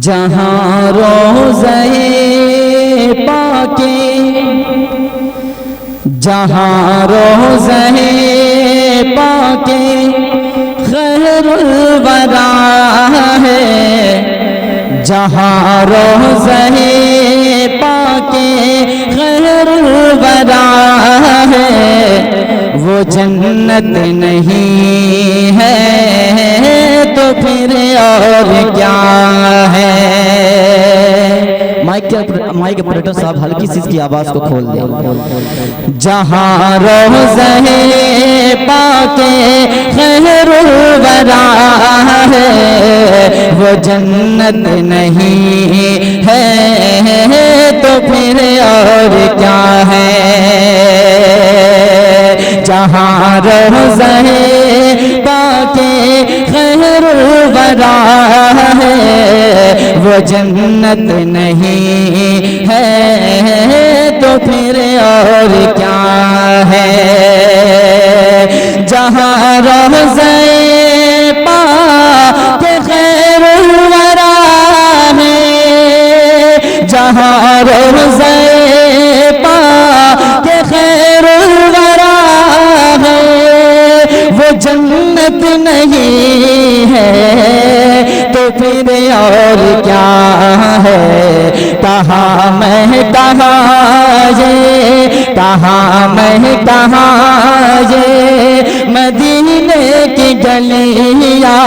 جہاں روضہ پاک جہاں روضہ پاک خیر الورا ہے، جہاں روضہ پاک خیر الورا ہے، وہ جنت نہیں ہے تو پھر اور کیا ہے؟ مائک اپریٹر صاحب ہلکی سی اس کی آواز کو کھول دیں۔ جہاں روضہ پاک خیر الورا ہے، وہ جنت نہیں ہے تو پھر اور کیا ہے؟ جہاں روضہ پاک خیر الورا ہے، وہ جنت نہیں ہے تو پھر اور کیا ہے؟ جہاں روضہ پاک خیر الورا ہے، جہاں روضہ پاک خیر الورا ہے، وہ جنت نہیں ہے تو پھر اور کیا ہے؟ کہاں میں کہاں یہ، کہاں میں کہاں یہ مدینے کی گلیاں،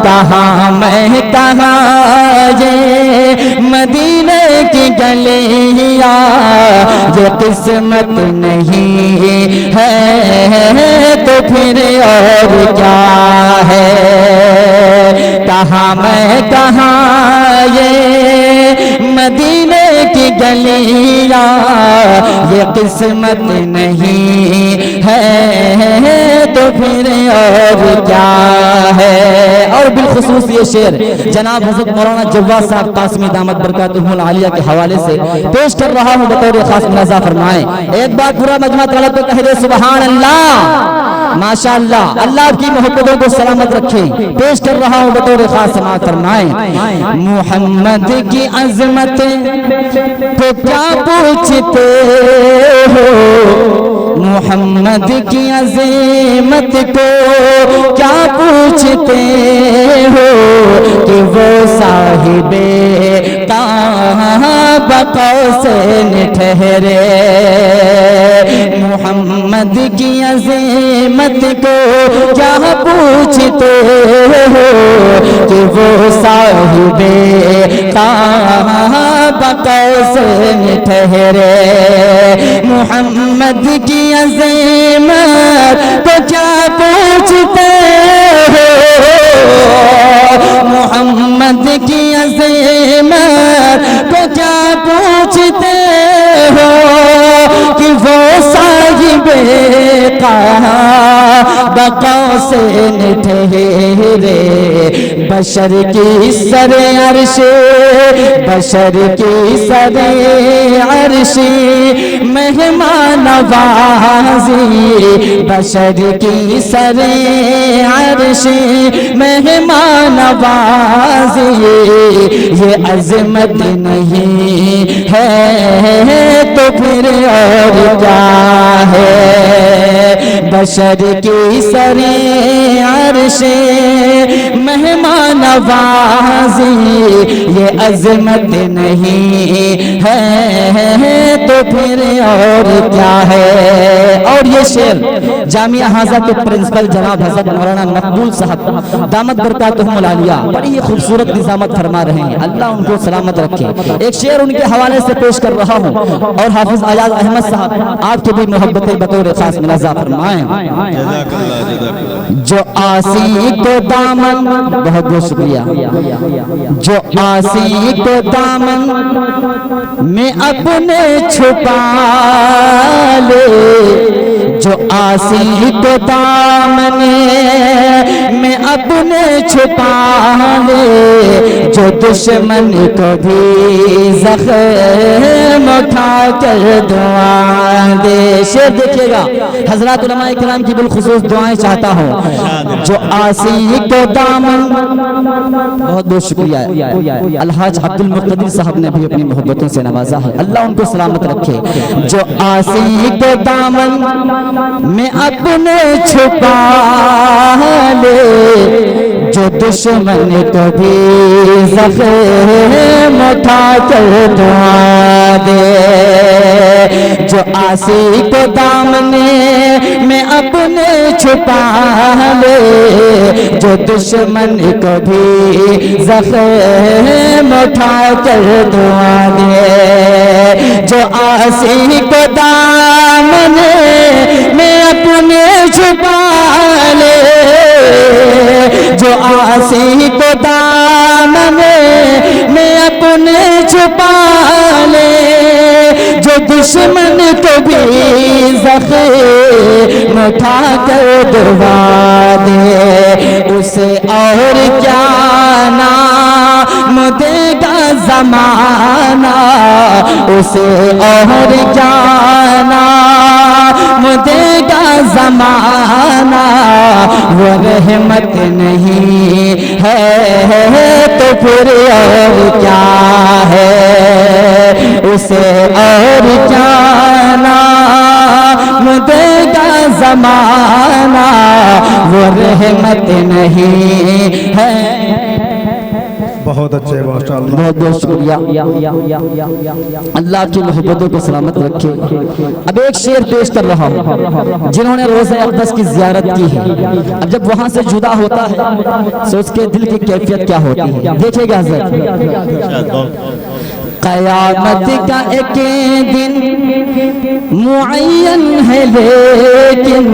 کہاں میں کہاں یہ مدینے کی گلیاں، یہ قسمت نہیں ہے تو پھر اور کیا ہے؟ کہاں میں کہاں یہ مدینے کی گلیاں، یہ قسمت نہیں ہے تو پھر اور کیا ہے؟ اور بالخصوص یہ شعر جناب حضرت مولانا جواد صاحب قاسمی دامت برکاتہ العالیہ کے حوالے سے پیش کر رہا ہوں بطور خاص ملاحظہ فرمائیں۔ ایک بار پورا مجمع طلب کو کہہ دے سبحان اللہ، ماشاءاللہ، اللہ آپ کی محبتوں کو سلامت رکھے۔ پیش کر رہا ہوں بطور خاص سماعت فرمائیں۔ محمد کی عظمت کو کیا پوچھتے ہو، محمد کی عظمت کو کیا پوچھتے ہو، کہ وہ صاحب قاب قوسین ٹھہرے، محمد کی عظمت کو کیا پوچھتے ہو، کہ وہ صاحب قاب قوسین ٹھہرے، محمد کی عظمت کو کیا پوچھتے ہو، محمد کی عظمت کو کیا پوچھتے ہو، کہ وہ صاحب قاب قوسین ٹھہرے، بشر کی سر عرش، بشر کی سر عرش مہمان نوازی، بشر کی سر عرش مہمان نوازی، یہ عظمت نہیں ہے تو پھر اور کیا ہے؟ بشر کی سر عرش مہمان نوازی، یہ عظمت نہیں ہے تو پھر اور کیا ہے؟ اور یہ شعر جامعہ حاضہ کے پرنسپل جناب حضرت مولانا مقبول صاحب دامت برکاتہم العالیہ بڑی خوبصورت نظامت فرما رہے ہیں، اللہ ان کو سلامت رکھے۔ ایک شعر ان کے حوالے سے پیش کر رہا ہوں، اور حافظ ایاز احمد صاحب آپ کی بھی محبتیں بطور خاص ملاحظہ فرمائیں۔ جو آسی کو دامن، بہت بہت شکریہ، جو آسی کو دامن میں اپنے چھپا لے، جو آسی کو دامن میں اپنے چھپا لے، جو دشمن کو بھی زخم اٹھا کر دعا دے، شعر دیکھیے گا، حضرات علماء کرام کی بالخصوص دعائیں چاہتا ہوں. جو آسی کو دامن، بہت بہت شکریہ الحاج عبد المقتدر صاحب نے بھی اپنی محبتوں سے نوازا ہے، اللہ ان کو سلامت رکھے. جو آسی کو دامن میں اپنے چھپا لے، جو دشمن کو بھی زخم اٹھا کر دعا دے. جو آسی کو دامن میں اپنے چھپا لے، جو دشمن کو بھی زخم اٹھا کر دعا دے. جو آسی کو دامن میں اپنے چھپا لے، جو آسی کو دامن میں اپنے چھپا لے، جو دشمن کو بھی زخم اٹھا کر دعا دے. اسے اور کیا نام دے گا زمانہ، اسے اور کیا نام دے گا زمانہ. وہ رحمت نہیں ہے تو پھر اور کیا ہے، اسے اور کیا نام دے گا زمانہ. وہ رحمت نہیں ہے. بہت اچھے، ماشاءاللہ، بہت بہت شکریہ، اللہ کی محبتوں کو سلامت رکھے. اب ایک شعر پیش کر رہا ہوں جنہوں نے روضہ اقدس کی زیارت کی ہے. اب جب وہاں سے جدا ہوتا ہے تو اس کے دل کی کیفیت کیا ہوتی ہے، دیکھیں گے حضرت. قیامت کا ایک دن معین ہے لیکن،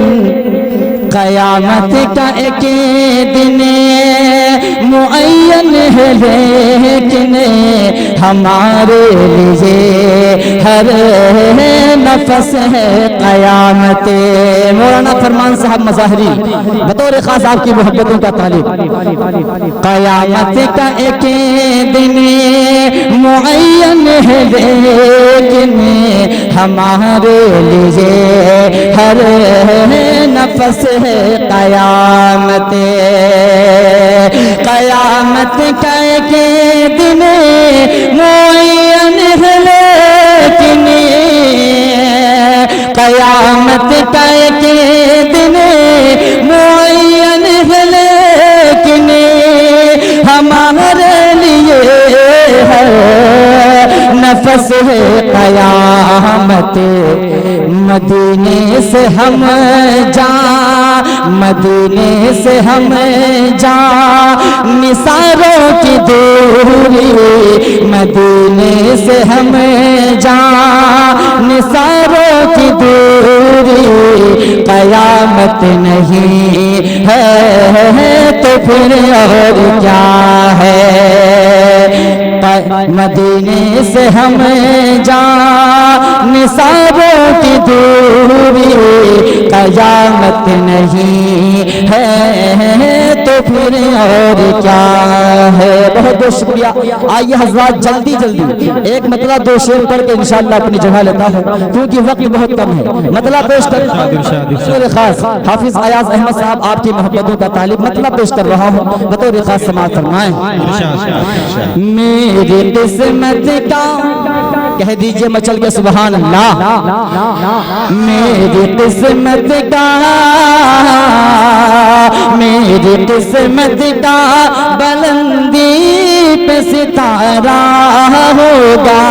قیامت کا ایک دن معین ہے لیکن، ہمارے لیے ہر نفس ہے قیامت. مولانا فرمان صاحب مظاہری بطور خاص آپ کی محبتوں کا طالب. قیامت کا ایک دن معین ہے لیکن، ہمارے لیے ہر نفس ہے قیامت. قیامت کا ایک دن معین ہے لیکن، قیامت کا ایک دن معین ہے لیکن، ہمارے لیے ہر نفس ہے قیامت. مدینے سے ہم مدینے سے ہم نثاروں کی دوری، مدینے سے ہم نثاروں کی دوری. قیامت نہیں ہے تو پھر اور کیا ہے، مدینے سے ہم نثاروں کی دوری. قیامت نہیں ہے تو پھر اور کیا ہے. بہت بہت شکریہ. آئیے حضرات جلدی جلدی ایک مطلب دو شعر پڑھ کے انشاءاللہ اپنی جگہ لیتا ہوں کیونکہ وقت بہت کم ہے. مطلب پیش کر خاص حافظ ایاز احمد صاحب آپ کی محبتوں کا طالب مطلب پیش کر رہا ہوں بطور خاص سماعت فرمائیں. میری قسمت کا کہہ دیجئے مچل کے سبحان اللہ. میری قسمت کا، میری قسمت کا بلندی پہ ستارہ ہوگا.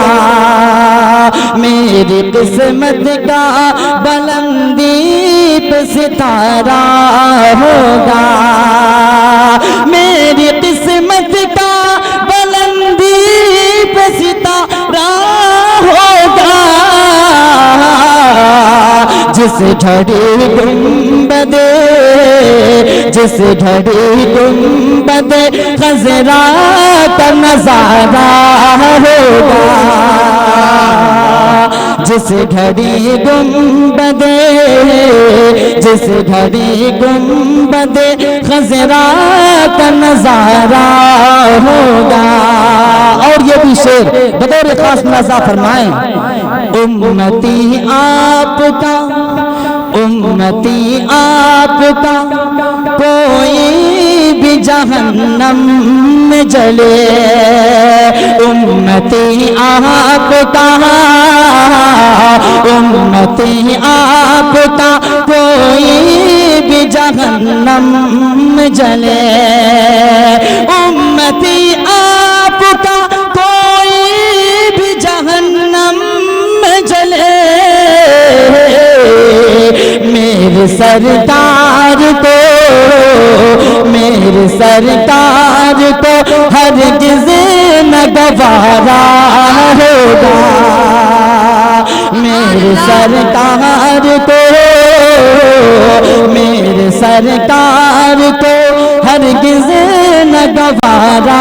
میری قسمت کا بلندی پہ ستارہ ہوگا. میری قسمت کا بلندی پہ ستارہ ہوگا. جس گھڑی گنبد، جس گھڑی گنبد خضرا کا نظارہ ہوگا. جس گھڑی گنبد، جس گھڑی گنبد خضرا کا نظارہ ہوگا. اور یہ بھی شعر بطور خاص ملاحظہ فرمائیں. امتی آپ کا امتی آپ کا کوئی بھی جہنم میں جلے امتی آپ کا امتی آپ کا کوئی بھی جہنم میں جلے امتی آپ کا کوئی بھی جہنم میں جلے میرے سرکار کو میرے سرکار کو ہرگز نہ گوارا ہوگا میرے سرکار کو میرے سرکار کو ہرگز نہ گوارا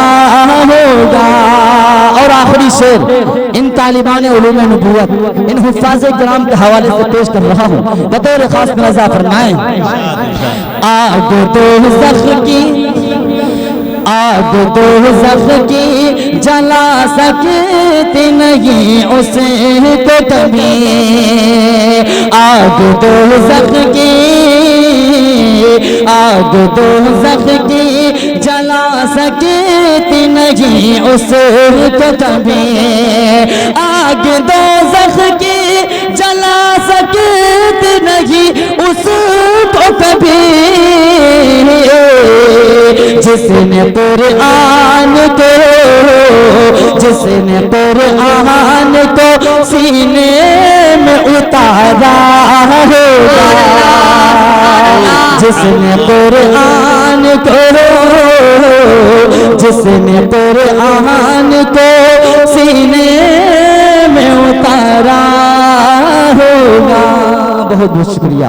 ہوگا اور آخری شعر ان طالبان علوم نبوت ان حفاظ کرام کے حوالے سے پیش کر رہا ہوں بطور خاص ملاحظہ فرمائیں آگ دوزخ کی آگ دوزخ کی جلا سکتی نہیں اسے کو کبھی آگ دوزخ کی آگ دوزخ کی جلا سکتی نہیں اسے کو کبھی آگ دوزخ کی جلا سکتی نہیں اس کو کبھی جس نے قرآن کو جس نے قرآن کو سینے میں اتارا ہوگا جس نے قرآن کو جس نے قرآن کو سینے میں اتارا ہوگا بہت بہت شکریہ